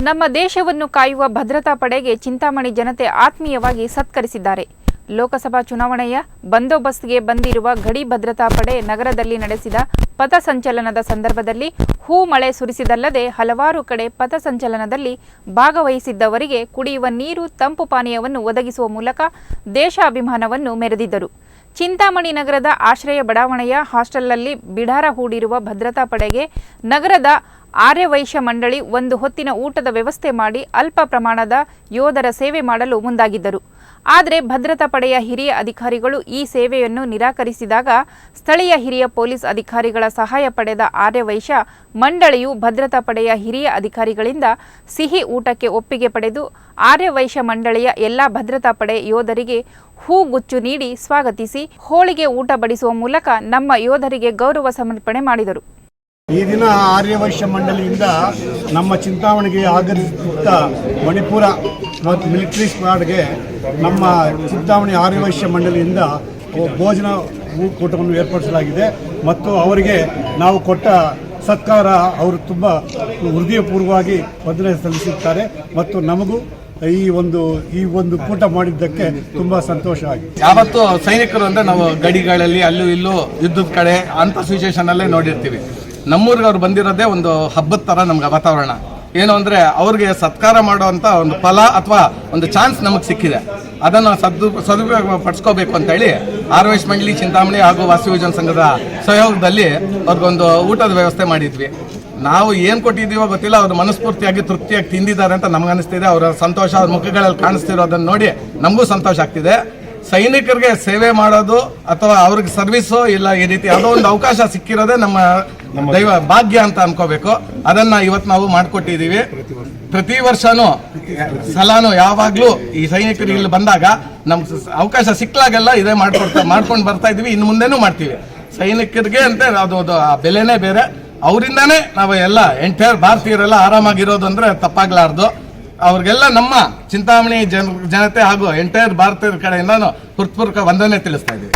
ನಮ್ಮ ದೇಶವನ್ನು ಕಾಯುವ ಭದ್ರತಾ ಪಡೆಗೆ ಚಿಂತಾಮಣಿ ಜನತೆ ಆತ್ಮೀಯವಾಗಿ ಸತ್ಕರಿಸಿದ್ದಾರೆ. ಲೋಕಸಭಾ ಚುನಾವಣೆಯ ಬಂದೋಬಸ್ತ್ಗೆ ಬಂದಿರುವ ಗಡಿ ಭದ್ರತಾ ಪಡೆ ನಗರದಲ್ಲಿ ನಡೆಸಿದ ಪಥಸಂಚಲನದ ಸಂದರ್ಭದಲ್ಲಿ ಹೂ ಮಳೆ ಸುರಿಸಿದಲ್ಲದೆ ಹಲವಾರು ಕಡೆ ಪಥಸಂಚಲನದಲ್ಲಿ ಭಾಗವಹಿಸಿದ್ದವರಿಗೆ ಕುಡಿಯುವ ನೀರು, ತಂಪು ಪಾನೀಯವನ್ನು ಒದಗಿಸುವ ಮೂಲಕ ದೇಶಾಭಿಮಾನವನ್ನು ಮೆರೆದಿದ್ದರು. ಚಿಂತಾಮಣಿ ನಗರದ ಆಶ್ರಯ ಬಡಾವಣೆಯ ಹಾಸ್ಟೆಲ್ನಲ್ಲಿ ಬಿಡಾರ ಹೂಡಿರುವ ಭದ್ರತಾ ಪಡೆಗೆ ನಗರದ ಆರ್ಯವೈಶ್ಯ ಮಂಡಳಿ ಒಂದು ಹೊತ್ತಿನ ಊಟದ ವ್ಯವಸ್ಥೆ ಮಾಡಿ ಅಲ್ಪ ಪ್ರಮಾಣದ ಯೋಧರ ಸೇವೆ ಮಾಡಲು ಮುಂದಾಗಿದ್ದರು. ಆದರೆ ಭದ್ರತಾ ಪಡೆಯ ಹಿರಿಯ ಅಧಿಕಾರಿಗಳು ಈ ಸೇವೆಯನ್ನು ನಿರಾಕರಿಸಿದಾಗ ಸ್ಥಳೀಯ ಹಿರಿಯ ಪೊಲೀಸ್ ಅಧಿಕಾರಿಗಳ ಸಹಾಯ ಪಡೆದ ಆರ್ಯವೈಶ್ಯ ಮಂಡಳಿಯು ಭದ್ರತಾ ಪಡೆಯ ಹಿರಿಯ ಅಧಿಕಾರಿಗಳಿಂದ ಸಿಹಿ ಊಟಕ್ಕೆ ಒಪ್ಪಿಗೆ ಪಡೆದು ಆರ್ಯವೈಶ್ಯ ಮಂಡಳಿಯ ಎಲ್ಲ ಭದ್ರತಾ ಪಡೆ ಯೋಧರಿಗೆ ಹೂಗುಚ್ಚು ನೀಡಿ ಸ್ವಾಗತಿಸಿ ಹೋಳಿಗೆ ಊಟ ಬಡಿಸುವ ಮೂಲಕ ನಮ್ಮ ಯೋಧರಿಗೆ ಗೌರವ ಸಮರ್ಪಣೆ ಮಾಡಿದರು. ಈ ದಿನ ಆರ್ಯವೈಶ್ಯ ಮಂಡಳಿಯಿಂದ ನಮ್ಮ ಚಿಂತಾಮಣಿಗೆ ಆಗಮಿಸಿದ್ದ ಮಣಿಪುರ ಮತ್ತು ಮಿಲಿಟರಿ ಸ್ಕ್ವಾಡ್ಗೆ ನಮ್ಮ ಚಿಂತಾಮಣಿ ಆರ್ಯವೈಶ್ಯ ಮಂಡಳಿಯಿಂದ ಭೋಜನ ಊಟವನ್ನು ಏರ್ಪಡಿಸಲಾಗಿದೆ ಮತ್ತು ಅವರಿಗೆ ನಾವು ಕೊಟ್ಟ ಸತ್ಕಾರ ಅವರು ತುಂಬ ಹೃದಯಪೂರ್ವವಾಗಿ ವಂದನೆ ಸಲ್ಲಿಸುತ್ತಾರೆ ಮತ್ತು ನಮಗೂ ಈ ಒಂದು ಕೂಟ ಮಾಡಿದ್ದಕ್ಕೆ ತುಂಬಾ ಸಂತೋಷ ಆಗಿದೆ. ಯಾವತ್ತು ಸೈನಿಕರು ಅಂದ್ರೆ ನಾವು ಗಡಿಗಳಲ್ಲಿ ಅಲ್ಲೂ ಇಲ್ಲೂ ಯುದ್ಧದ ಕಡೆ ಅಂತ ಸಿಚುವೇಶನ್ ಅಲ್ಲೇ ನೋಡಿರ್ತೀವಿ. ನಮ್ಮೂರಿಗೆ ಅವ್ರು ಬಂದಿರೋದೇ ಒಂದು ಹಬ್ಬದ ತರ ನಮ್ಗೆ ವಾತಾವರಣ. ಏನು ಅಂದ್ರೆ ಅವ್ರಿಗೆ ಸತ್ಕಾರ ಮಾಡುವಂತ ಒಂದು ಫಲ ಅಥವಾ ಒಂದು ಚಾನ್ಸ್ ನಮಗೆ ಸಿಕ್ಕಿದೆ. ಅದನ್ನು ಸದುಪಯೋಗ ಪಡಿಸ್ಕೋಬೇಕು ಅಂತ ಹೇಳಿ ಆರ್ಯವೈಶ್ಯ ಮಂಡಳಿ ಚಿಂತಾಮಣಿ ಹಾಗೂ ವಾಸವಿ ವಿಜಯನ ಸಂಘದ ಸಹಯೋಗದಲ್ಲಿ ಅವ್ರಿಗೊಂದು ಊಟದ ವ್ಯವಸ್ಥೆ ಮಾಡಿದ್ವಿ. ನಾವು ಏನು ಕೊಟ್ಟಿದ್ದೀವೋ ಗೊತ್ತಿಲ್ಲ, ಅವ್ರ ಮನಸ್ಫೂರ್ತಿಯಾಗಿ ತೃಪ್ತಿಯಾಗಿ ತಿಂದಿದ್ದಾರೆ ಅಂತ ನಮಗನ್ನಿಸ್ತಿದೆ. ಅವರ ಸಂತೋಷ ಅವ್ರ ಮುಖಗಳಲ್ಲಿ ಕಾಣಿಸ್ತಿರೋದನ್ನ ನೋಡಿ ನಮಗೂ ಸಂತೋಷ ಆಗ್ತಿದೆ. ಸೈನಿಕರಿಗೆ ಸೇವೆ ಮಾಡೋದು ಅಥವಾ ಅವ್ರಿಗೆ ಸರ್ವಿಸು ಇಲ್ಲ ಈ ರೀತಿ ಯಾವುದೋ ಒಂದು ಅವಕಾಶ ಸಿಕ್ಕಿರೋದೇ ನಮ್ಮ ದೈವ ಭಾಗ್ಯ ಅಂತ ಅನ್ಕೋಬೇಕು. ಅದನ್ನ ಇವತ್ತು ನಾವು ಮಾಡಿಕೊಟ್ಟಿದ್ದೀವಿ. ಪ್ರತಿ ವರ್ಷನೂ ಯಾವಾಗ್ಲೂ ಈ ಸೈನಿಕರು ಇಲ್ಲಿ ಬಂದಾಗ ನಮ್ಗೆ ಅವಕಾಶ ಸಿಕ್ಕಾಗೆಲ್ಲ ಇದೇ ಮಾಡ್ಕೊಂಡು ಬರ್ತಾ ಇದೀವಿ. ಇನ್ನು ಮುಂದೆನೂ ಮಾಡ್ತೀವಿ. ಸೈನಿಕರಿಗೆ ಅಂತ ಅದು ಬೆಲೆನೇ ಬೇರೆ. ಅವರಿಂದಾನೇ ನಾವು ಎಲ್ಲ ಎಂಟೈರ್ ಭಾರತೀಯರೆಲ್ಲ ಆರಾಮಾಗಿರೋದು ಅಂದ್ರೆ ತಪ್ಪಾಗ್ಲಾರ್ದು. ಅವ್ರಿಗೆಲ್ಲ ನಮ್ಮ ಚಿಂತಾಮಣಿ ಜನತೆ ಹಾಗೂ ಎಂಟೈರ್ ಭಾರತೀಯರ ಕಡೆಯಿಂದ ಹೃತ್ಪೂರ್ವಕ ವಂದನೆ ತಿಳಿಸ್ತಾ ಇದ್ದೀವಿ.